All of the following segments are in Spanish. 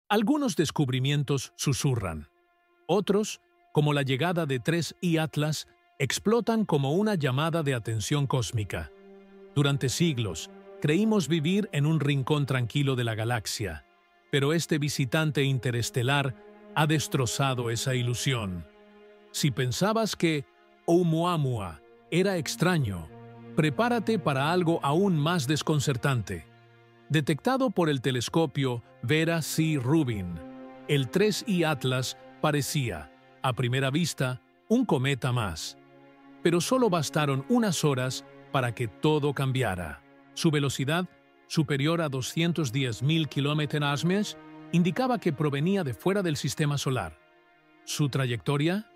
Algunos descubrimientos susurran. Otros, como la llegada de 3I Atlas, explotan como una llamada de atención cósmica. Durante siglos, creímos vivir en un rincón tranquilo de la galaxia, pero este visitante interestelar ha destrozado esa ilusión. Si pensabas que Oumuamua era extraño, prepárate para algo aún más desconcertante. Detectado por el telescopio Vera C. Rubin, el 3I Atlas parecía, a primera vista, un cometa más. Pero solo bastaron unas horas para que todo cambiara. Su velocidad, superior a 210.000 km/h, indicaba que provenía de fuera del sistema solar. Su trayectoria,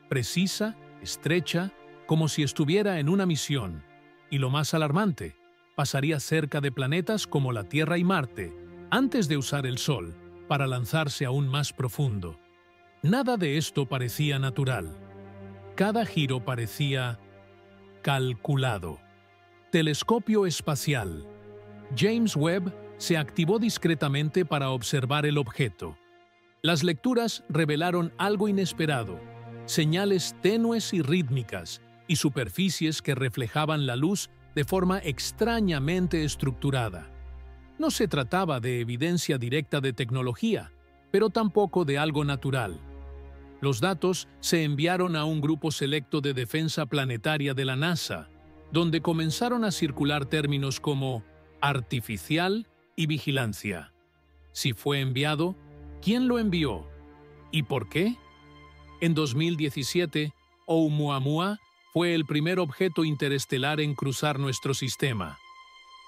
precisa, estrecha, como si estuviera en una misión. Y lo más alarmante, pasaría cerca de planetas como la Tierra y Marte, antes de usar el Sol, para lanzarse aún más profundo. Nada de esto parecía natural. Cada giro parecía calculado. Telescopio espacial. James Webb se activó discretamente para observar el objeto. Las lecturas revelaron algo inesperado, señales tenues y rítmicas, y superficies que reflejaban la luz de forma extrañamente estructurada. No se trataba de evidencia directa de tecnología, pero tampoco de algo natural. Los datos se enviaron a un grupo selecto de defensa planetaria de la NASA, donde comenzaron a circular términos como artificial y vigilancia. Si fue enviado, ¿quién lo envió? ¿Y por qué? En 2017, Oumuamua fue el primer objeto interestelar en cruzar nuestro sistema.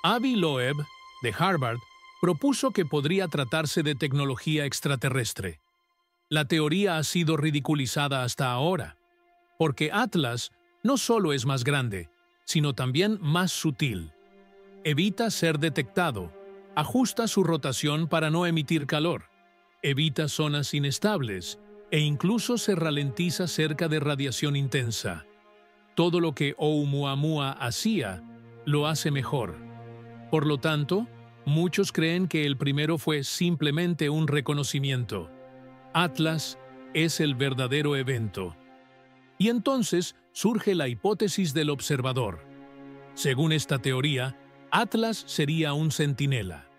Avi Loeb, de Harvard, propuso que podría tratarse de tecnología extraterrestre. La teoría ha sido ridiculizada hasta ahora, porque Atlas no solo es más grande, sino también más sutil. Evita ser detectado, ajusta su rotación para no emitir calor, evita zonas inestables e incluso se ralentiza cerca de radiación intensa. Todo lo que Oumuamua hacía, lo hace mejor. Por lo tanto, muchos creen que el primero fue simplemente un reconocimiento. Atlas es el verdadero evento. Y entonces surge la hipótesis del observador. Según esta teoría, Atlas sería un centinela,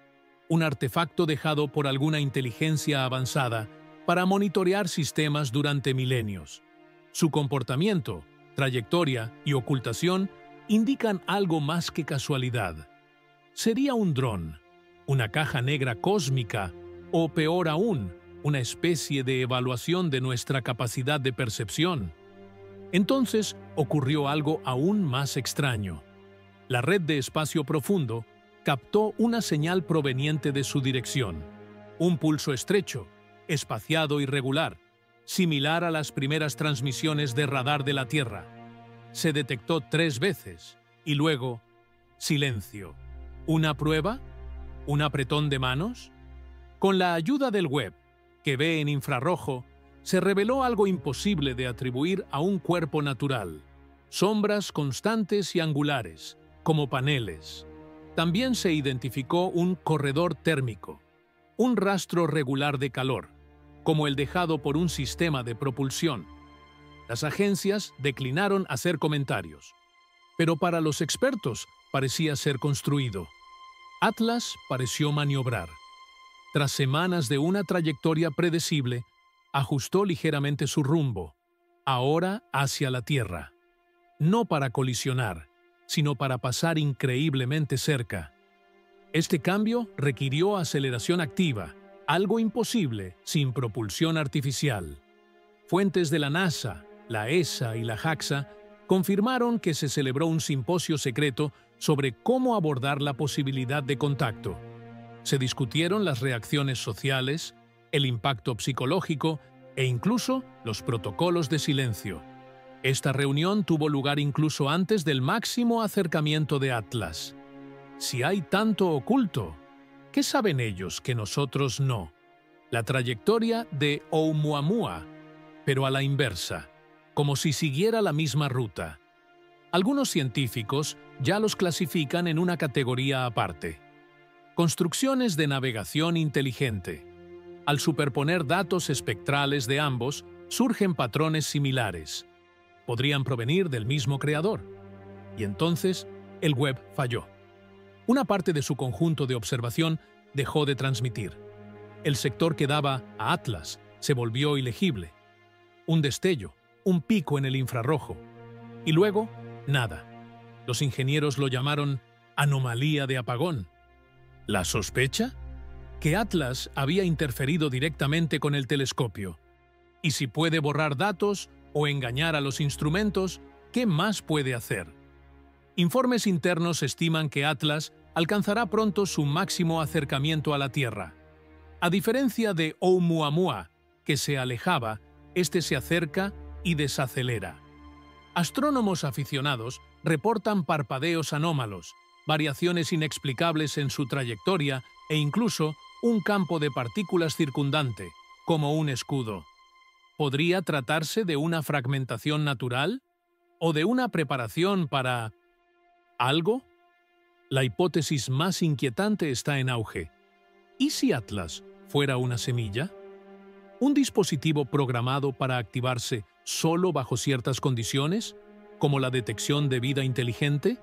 un artefacto dejado por alguna inteligencia avanzada para monitorear sistemas durante milenios. Su comportamiento, trayectoria y ocultación indican algo más que casualidad. Sería un dron, una caja negra cósmica o, peor aún, una especie de evaluación de nuestra capacidad de percepción. Entonces ocurrió algo aún más extraño. La red de espacio profundo captó una señal proveniente de su dirección. Un pulso estrecho, espaciado y regular, similar a las primeras transmisiones de radar de la Tierra. Se detectó 3 veces y luego, silencio. ¿Una prueba? ¿Un apretón de manos? Con la ayuda del Webb, que ve en infrarrojo, se reveló algo imposible de atribuir a un cuerpo natural. Sombras constantes y angulares, como paneles. También se identificó un corredor térmico, un rastro regular de calor, como el dejado por un sistema de propulsión. Las agencias declinaron hacer comentarios, pero para los expertos parecía ser construido. Atlas pareció maniobrar. Tras semanas de una trayectoria predecible, ajustó ligeramente su rumbo, ahora hacia la Tierra. No para colisionar, sino para pasar increíblemente cerca. Este cambio requirió aceleración activa, algo imposible sin propulsión artificial. Fuentes de la NASA, la ESA y la JAXA confirmaron que se celebró un simposio secreto sobre cómo abordar la posibilidad de contacto. Se discutieron las reacciones sociales, el impacto psicológico e incluso los protocolos de silencio. Esta reunión tuvo lugar incluso antes del máximo acercamiento de Atlas. Si hay tanto oculto, ¿qué saben ellos que nosotros no? La trayectoria de Oumuamua, pero a la inversa, como si siguiera la misma ruta. Algunos científicos ya los clasifican en una categoría aparte. Construcciones de navegación inteligente. al superponer datos espectrales de ambos, surgen patrones similares. Podrían provenir del mismo creador. Y entonces, el web falló. Una parte de su conjunto de observación dejó de transmitir. El sector que daba a Atlas se volvió ilegible. Un destello, un pico en el infrarrojo. Y luego, nada. Los ingenieros lo llamaron anomalía de apagón. ¿La sospecha? Que Atlas había interferido directamente con el telescopio. Y si puede borrar datos o engañar a los instrumentos, ¿qué más puede hacer? Informes internos estiman que Atlas alcanzará pronto su máximo acercamiento a la Tierra. A diferencia de Oumuamua, que se alejaba, este se acerca y desacelera. Astrónomos aficionados reportan parpadeos anómalos, variaciones inexplicables en su trayectoria e incluso un campo de partículas circundante, como un escudo. ¿Podría tratarse de una fragmentación natural? ¿O de una preparación para algo? La hipótesis más inquietante está en auge. ¿Y si Atlas fuera una semilla? ¿Un dispositivo programado para activarse solo bajo ciertas condiciones, como la detección de vida inteligente?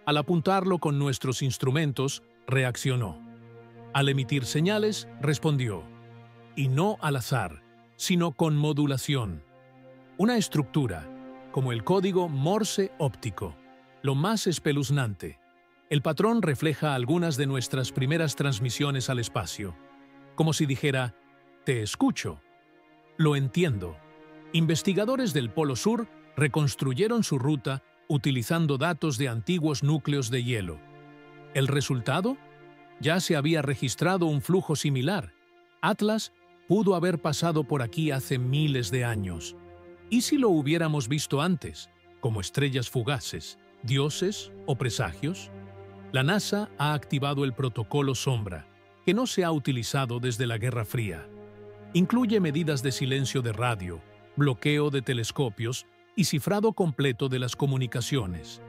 Al apuntarlo con nuestros instrumentos, reaccionó. Al emitir señales, respondió. Y no al azar, sino con modulación. Una estructura, como el código Morse óptico. Lo más espeluznante. El patrón refleja algunas de nuestras primeras transmisiones al espacio. Como si dijera, te escucho. Lo entiendo. Investigadores del Polo Sur reconstruyeron su ruta utilizando datos de antiguos núcleos de hielo. ¿El resultado? Ya se había registrado un flujo similar. Atlas pudo haber pasado por aquí hace miles de años. ¿Y si lo hubiéramos visto antes, como estrellas fugaces, dioses o presagios? La NASA ha activado el protocolo Sombra, que no se ha utilizado desde la Guerra Fría. Incluye medidas de silencio de radio, bloqueo de telescopios y cifrado completo de las comunicaciones.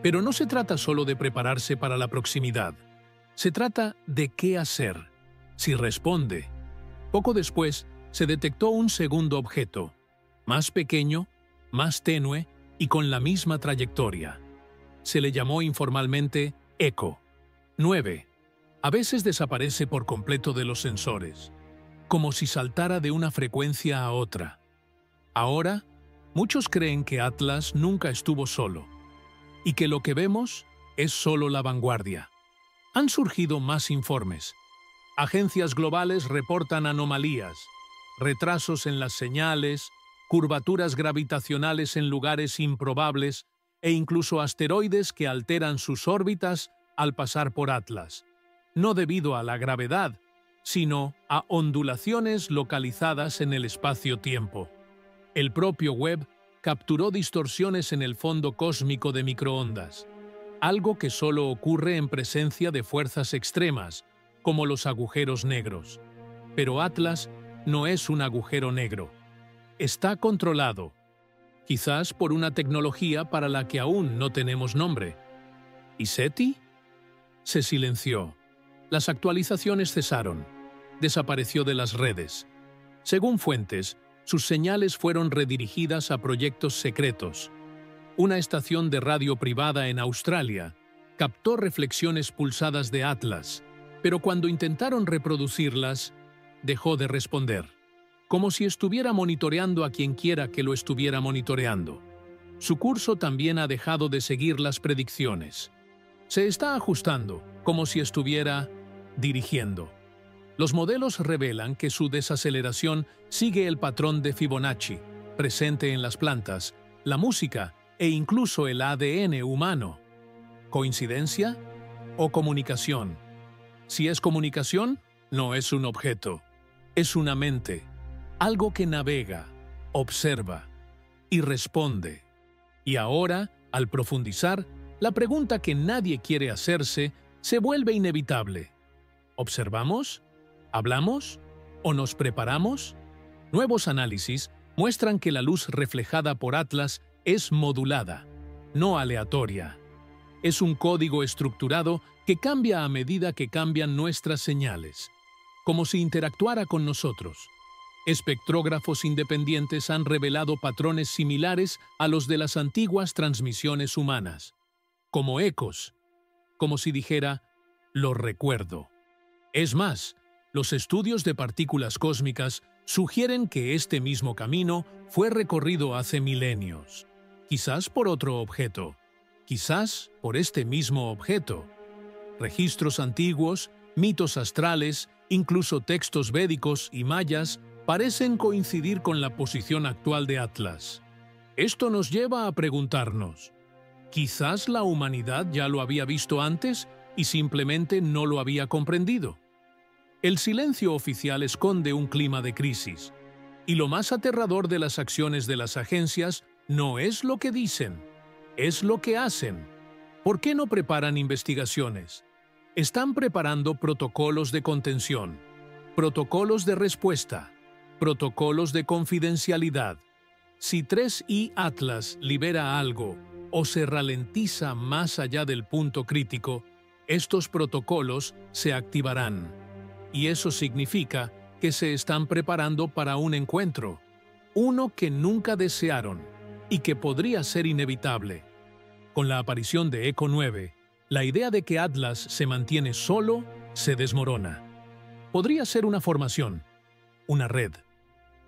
Pero no se trata solo de prepararse para la proximidad. Se trata de qué hacer, si responde. Poco después, se detectó un segundo objeto, más pequeño, más tenue y con la misma trayectoria. Se le llamó informalmente ECHO 9. A veces desaparece por completo de los sensores, como si saltara de una frecuencia a otra. Ahora, muchos creen que Atlas nunca estuvo solo, y que lo que vemos es solo la vanguardia. Han surgido más informes. Agencias globales reportan anomalías, retrasos en las señales, curvaturas gravitacionales en lugares improbables e incluso asteroides que alteran sus órbitas al pasar por Atlas, no debido a la gravedad, sino a ondulaciones localizadas en el espacio-tiempo. El propio Webb capturó distorsiones en el fondo cósmico de microondas, algo que solo ocurre en presencia de fuerzas extremas, como los agujeros negros. Pero Atlas no es un agujero negro. Está controlado, quizás por una tecnología para la que aún no tenemos nombre. ¿Y SETI? Se silenció. Las actualizaciones cesaron. Desapareció de las redes. Según fuentes, sus señales fueron redirigidas a proyectos secretos. Una estación de radio privada en Australia captó reflexiones pulsadas de Atlas, pero cuando intentaron reproducirlas, dejó de responder, como si estuviera monitoreando a quien quiera que lo estuviera monitoreando. Su curso también ha dejado de seguir las predicciones. Se está ajustando, como si estuviera dirigiendo. Los modelos revelan que su desaceleración sigue el patrón de Fibonacci, presente en las plantas, la música e incluso el ADN humano. ¿Coincidencia o comunicación? Si es comunicación, no es un objeto. Es una mente, algo que navega, observa y responde. Y ahora, al profundizar, la pregunta que nadie quiere hacerse se vuelve inevitable. ¿Observamos? ¿Hablamos? ¿O nos preparamos? Nuevos análisis muestran que la luz reflejada por Atlas es modulada, no aleatoria. Es un código estructurado que cambia a medida que cambian nuestras señales. como si interactuara con nosotros. Espectrógrafos independientes han revelado patrones similares a los de las antiguas transmisiones humanas, como ecos, como si dijera, lo recuerdo. Es más, los estudios de partículas cósmicas sugieren que este mismo camino fue recorrido hace milenios. Quizás por otro objeto, quizás por este mismo objeto. Registros antiguos, mitos astrales, incluso textos védicos y mayas parecen coincidir con la posición actual de Atlas. Esto nos lleva a preguntarnos, ¿quizás la humanidad ya lo había visto antes y simplemente no lo había comprendido? El silencio oficial esconde un clima de crisis, y lo más aterrador de las acciones de las agencias no es lo que dicen, es lo que hacen. ¿Por qué no preparan investigaciones? Están preparando protocolos de contención, protocolos de respuesta, protocolos de confidencialidad. Si 3i Atlas libera algo o se ralentiza más allá del punto crítico, estos protocolos se activarán. Y eso significa que se están preparando para un encuentro, uno que nunca desearon y que podría ser inevitable. Con la aparición de Eco 9, la idea de que Atlas se mantiene solo se desmorona. Podría ser una formación, una red,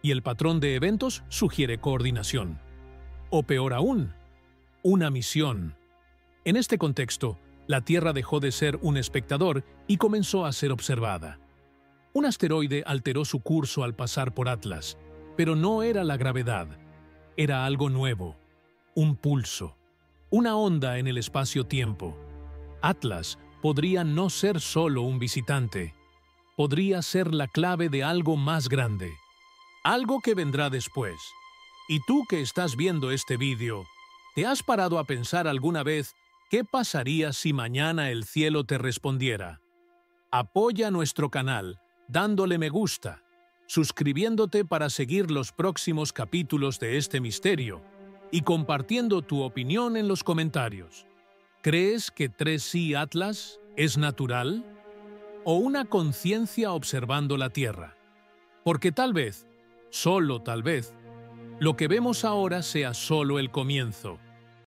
y el patrón de eventos sugiere coordinación. O peor aún, una misión. En este contexto, la Tierra dejó de ser un espectador y comenzó a ser observada. Un asteroide alteró su curso al pasar por Atlas, pero no era la gravedad. Era algo nuevo, un pulso, una onda en el espacio-tiempo. Atlas podría no ser solo un visitante, podría ser la clave de algo más grande, algo que vendrá después. Y tú que estás viendo este vídeo, ¿te has parado a pensar alguna vez qué pasaría si mañana el cielo te respondiera? Apoya nuestro canal dándole me gusta, suscribiéndote para seguir los próximos capítulos de este misterio y compartiendo tu opinión en los comentarios. ¿Crees que 3i Atlas es natural? ¿O una conciencia observando la Tierra? Porque tal vez, solo tal vez, lo que vemos ahora sea solo el comienzo.